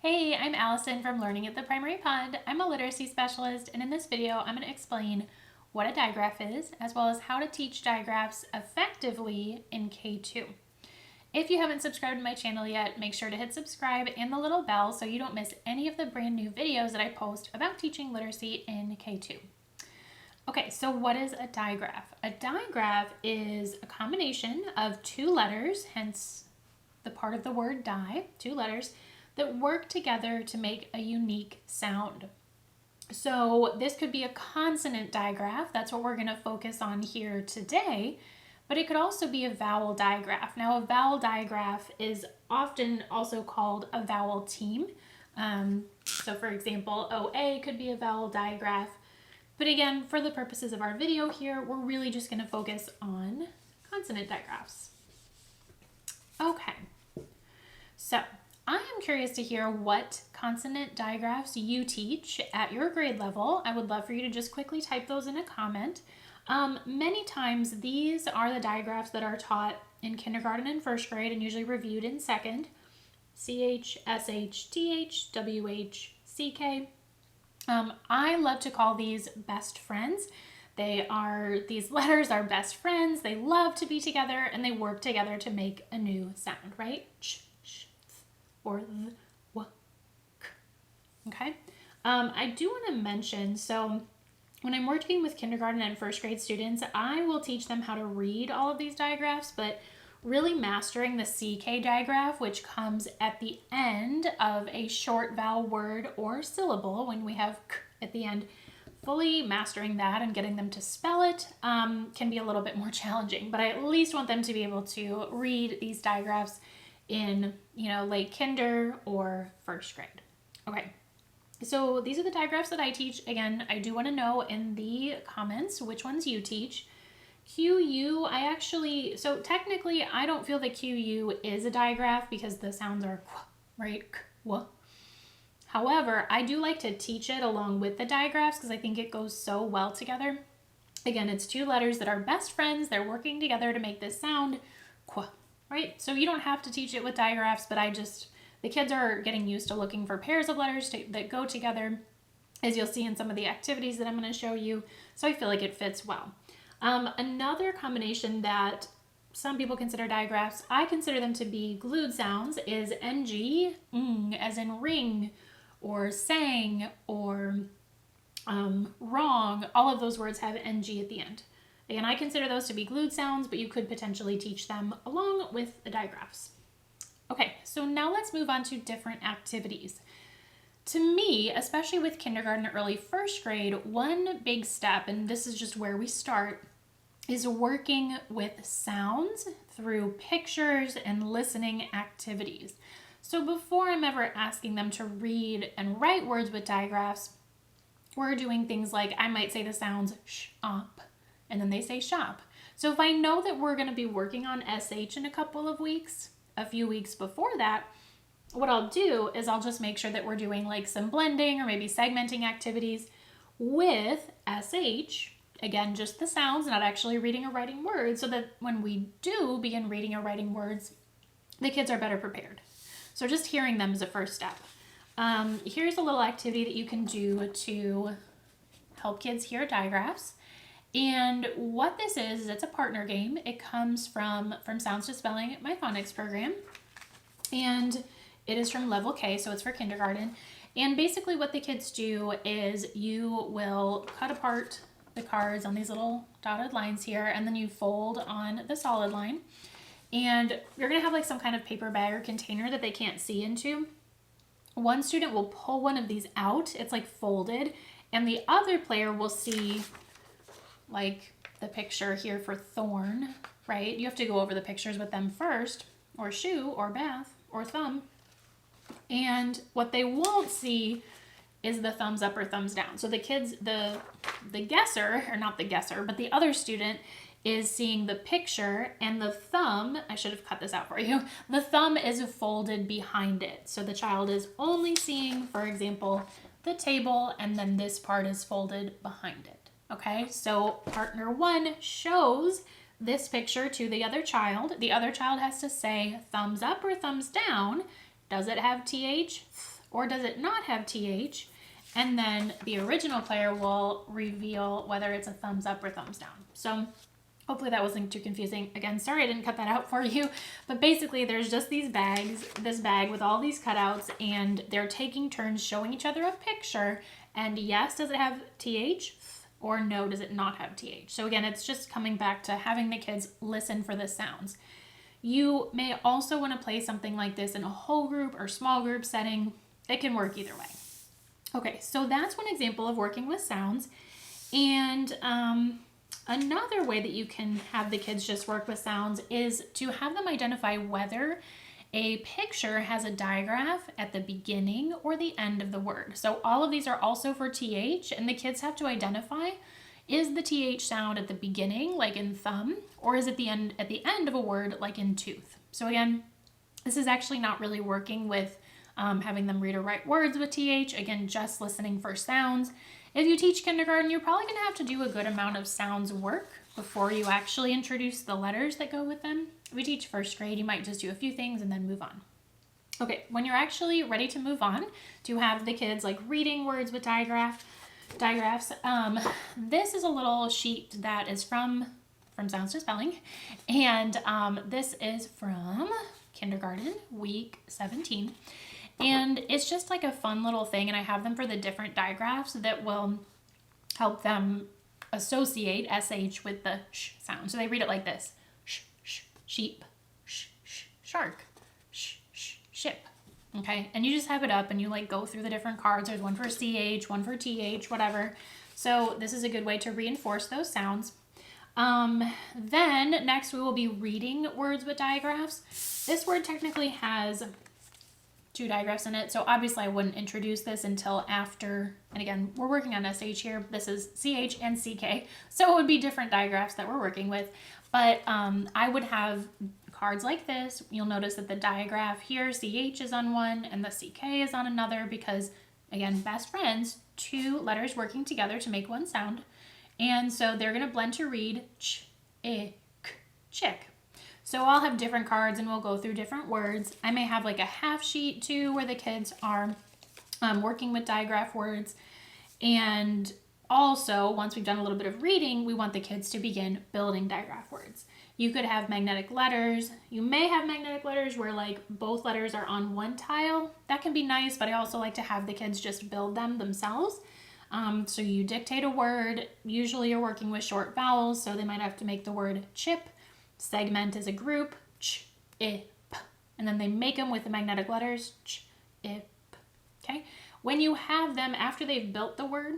Hey, I'm Allison from Learning at the Primary Pond. I'm a literacy specialist, and in this video, I'm going to explain what a digraph is, as well as how to teach digraphs effectively in K2. If you haven't subscribed to my channel yet, make sure to hit subscribe and the little bell so you don't miss any of the brand new videos that I post about teaching literacy in K2. Okay, so what is a digraph? A digraph is a combination of two letters, hence the part of the word di, two letters, that work together to make a unique sound. So this could be a consonant digraph. That's what we're going to focus on here today. But it could also be a vowel digraph. Now, a vowel digraph is often also called a vowel team. So for example, OA could be a vowel digraph. But again, for the purposes of our video here, we're really just going to focus on consonant digraphs. Okay, so I am curious to hear what consonant digraphs you teach at your grade level. I would love for you to just quickly type those in a comment. Many times these are the digraphs that are taught in kindergarten and first grade and usually reviewed in second. CH, SH, TH, WH, CK. I love to call these best friends. These letters are best friends. They love to be together and they work together to make a new sound, right? Ch, sh, th, or th, w, k. Okay. I do want to mention, so when I'm working with kindergarten and first grade students, I will teach them how to read all of these digraphs, but really mastering the CK digraph, which comes at the end of a short vowel word or syllable when we have k at the end, fully mastering that and getting them to spell it can be a little bit more challenging, but I at least want them to be able to read these digraphs in, late kinder or first grade. Okay. So these are the digraphs that I teach. Again, I do want to know in the comments which ones you teach. QU, so technically I don't feel that QU is a digraph because the sounds are qu, right? Qu. However, I do like to teach it along with the digraphs because I think it goes so well together. Again, it's two letters that are best friends. They're working together to make this sound qu, right? So you don't have to teach it with digraphs, but the kids are getting used to looking for pairs of letters that go together, as you'll see in some of the activities that I'm going to show you. So I feel like it fits well. Another combination that some people consider digraphs, I consider them to be glued sounds, is NG, as in ring, or sang, or wrong. All of those words have NG at the end. Again, I consider those to be glued sounds, but you could potentially teach them along with the digraphs. Okay, so now let's move on to different activities. To me, especially with kindergarten and early first grade, one big step, and this is just where we start, is working with sounds through pictures and listening activities. So before I'm ever asking them to read and write words with digraphs, we're doing things like I might say the sounds shop, and then they say shop. So if I know that we're going to be working on SH in a few weeks before that, what I'll do is I'll just make sure that we're doing like some blending or maybe segmenting activities with SH. Again, just the sounds, not actually reading or writing words, so that when we do begin reading or writing words, the kids are better prepared. So just hearing them is a first step. Here's a little activity that you can do to help kids hear digraphs. And what this is it's a partner game. It comes from Sounds to Spelling, my phonics program. And it is from level K, so it's for kindergarten. And basically what the kids do is you will cut apart the cards on these little dotted lines here, and then you fold on the solid line. And you're going to have like some kind of paper bag or container that they can't see into. One student will pull one of these out. It's like folded. And the other player will see like the picture here for thorn, right? You have to go over the pictures with them first, or shoe, or bath, or thumb. And what they won't see is the thumbs up or thumbs down. So the kids, the guesser, or not the guesser, but the other student is seeing the picture, and the thumb, I should have cut this out for you, the thumb is folded behind it. So the child is only seeing, for example, the table, and then this part is folded behind it. Okay, so partner one shows this picture to the other child. The other child has to say thumbs up or thumbs down. Does it have TH or does it not have TH? And then the original player will reveal whether it's a thumbs up or thumbs down. So hopefully that wasn't too confusing. Again, sorry I didn't cut that out for you, but basically there's just these bags, this bag with all these cutouts, and they're taking turns showing each other a picture. And yes, does it have TH? Or no, does it not have TH? So again, it's just coming back to having the kids listen for the sounds. You may also want to play something like this in a whole group or small group setting. It can work either way. Okay, so that's one example of working with sounds. And another way that you can have the kids just work with sounds is to have them identify whether a picture has a digraph at the beginning or the end of the word. So all of these are also for TH, and the kids have to identify, is the TH sound at the beginning, like in thumb, or is it at the end of a word, like in tooth? So again, this is actually not really working with having them read or write words with TH. Again, just listening for sounds. If you teach kindergarten, you're probably going to have to do a good amount of sounds work before you actually introduce the letters that go with them. If we teach first grade, you might just do a few things and then move on. Okay, when you're actually ready to move on to have the kids like reading words with digraphs, this is a little sheet that is from Sounds to Spelling, and this is from kindergarten, week 17. And it's just like a fun little thing, and I have them for the different digraphs that will help them associate SH with the sh sound. So they read it like this: sh, sh, sheep, sh, sh, shark, sh, sh, ship. Okay, and you just have it up and you like go through the different cards. There's one for CH, one for TH, whatever. So this is a good way to reinforce those sounds. Then next we will be reading words with digraphs. This word technically has 2 digraphs in it, so obviously I wouldn't introduce this until after, and again, we're working on SH here. This is CH and CK, so it would be different digraphs that we're working with, but I would have cards like this. You'll notice that the digraph here, CH is on one and the CK is on another because, again, best friends, 2 letters working together to make one sound, and so they're going to blend to read ch, I, k, chick. So I'll have different cards and we'll go through different words. I may have like a half sheet too where the kids are working with digraph words. And also, once we've done a little bit of reading, we want the kids to begin building digraph words. You could have magnetic letters. You may have magnetic letters where like both letters are on one tile. That can be nice, but I also like to have the kids just build them themselves. So you dictate a word. Usually you're working with short vowels, so they might have to make the word chip. Segment as a group, ch, I, p, and then they make them with the magnetic letters, ch, I, p, okay? When you have them, after they've built the word,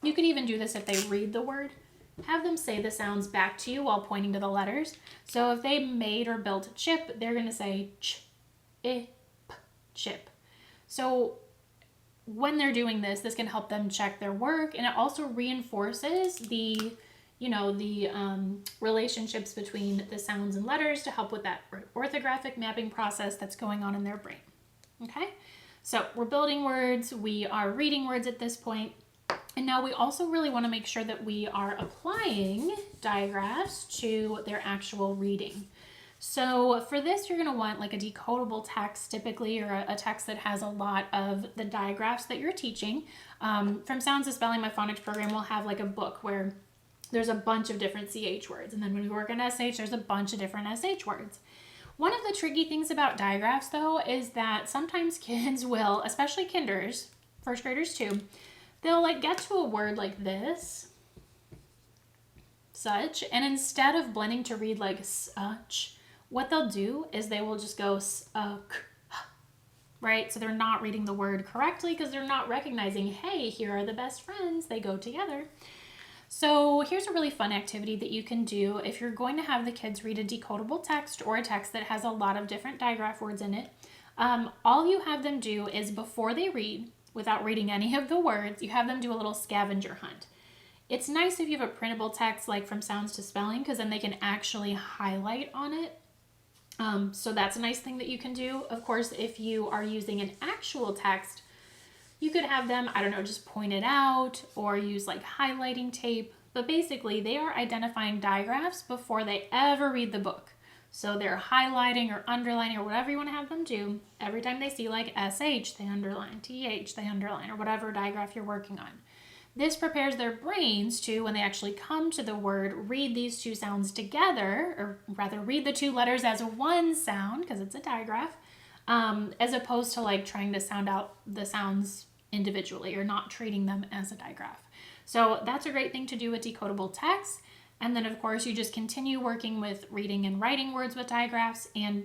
you could even do this if they read the word, have them say the sounds back to you while pointing to the letters. So if they made or built chip, they're gonna say ch, I, p, chip. So when they're doing this, this can help them check their work, and it also reinforces the relationships between the sounds and letters to help with that orthographic mapping process that's going on in their brain. Okay, so we're building words, we are reading words at this point, and now we also really want to make sure that we are applying digraphs to their actual reading. So for this, you're going to want like a decodable text typically, or a text that has a lot of the digraphs that you're teaching. From Sounds to Spelling, my phonics program will have like a book where there's a bunch of different CH words. And then when we work on SH, there's a bunch of different SH words. One of the tricky things about digraphs, though, is that sometimes kids will, especially kinders, first graders too, they'll like get to a word like this, such, and instead of blending to read like such, what they'll do is they will just go suck, right? So they're not reading the word correctly because they're not recognizing, hey, here are the best friends, they go together. So here's a really fun activity that you can do if you're going to have the kids read a decodable text or a text that has a lot of different digraph words in it. All you have them do is before they read, without reading any of the words, you have them do a little scavenger hunt. It's nice if you have a printable text like from Sounds to Spelling because then they can actually highlight on it. So that's a nice thing that you can do. Of course, if you are using an actual text, you could have them, I don't know, just point it out or use like highlighting tape. But basically, they are identifying digraphs before they ever read the book. So they're highlighting or underlining or whatever you want to have them do. Every time they see like SH, they underline, TH, they underline, or whatever digraph you're working on. This prepares their brains to, when they actually come to the word, read these two sounds together, or rather read the two letters as one sound, because it's a digraph, as opposed to like trying to sound out the sounds individually or not treating them as a digraph. So that's a great thing to do with decodable text. And then of course you just continue working with reading and writing words with digraphs. And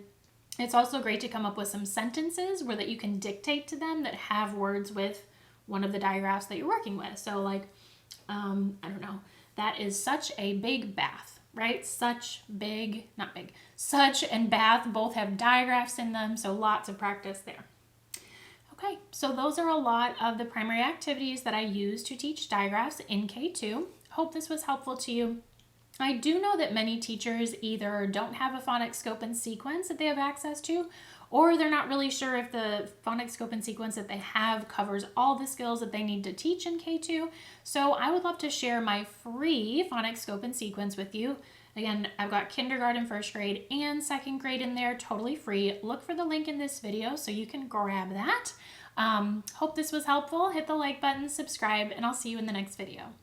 it's also great to come up with some sentences where that you can dictate to them that have words with one of the digraphs that you're working with. So like, I don't know, that is such a big bath, right? Such big, not big, such and bath both have digraphs in them. So lots of practice there. Okay, so those are a lot of the primary activities that I use to teach digraphs in K2. Hope this was helpful to you. I do know that many teachers either don't have a phonics scope and sequence that they have access to, or they're not really sure if the phonics scope and sequence that they have covers all the skills that they need to teach in K2. So I would love to share my free phonics scope and sequence with you. Again, I've got kindergarten, first grade, and second grade in there, totally free. Look for the link in this video so you can grab that. Hope this was helpful. Hit the like button, subscribe, and I'll see you in the next video.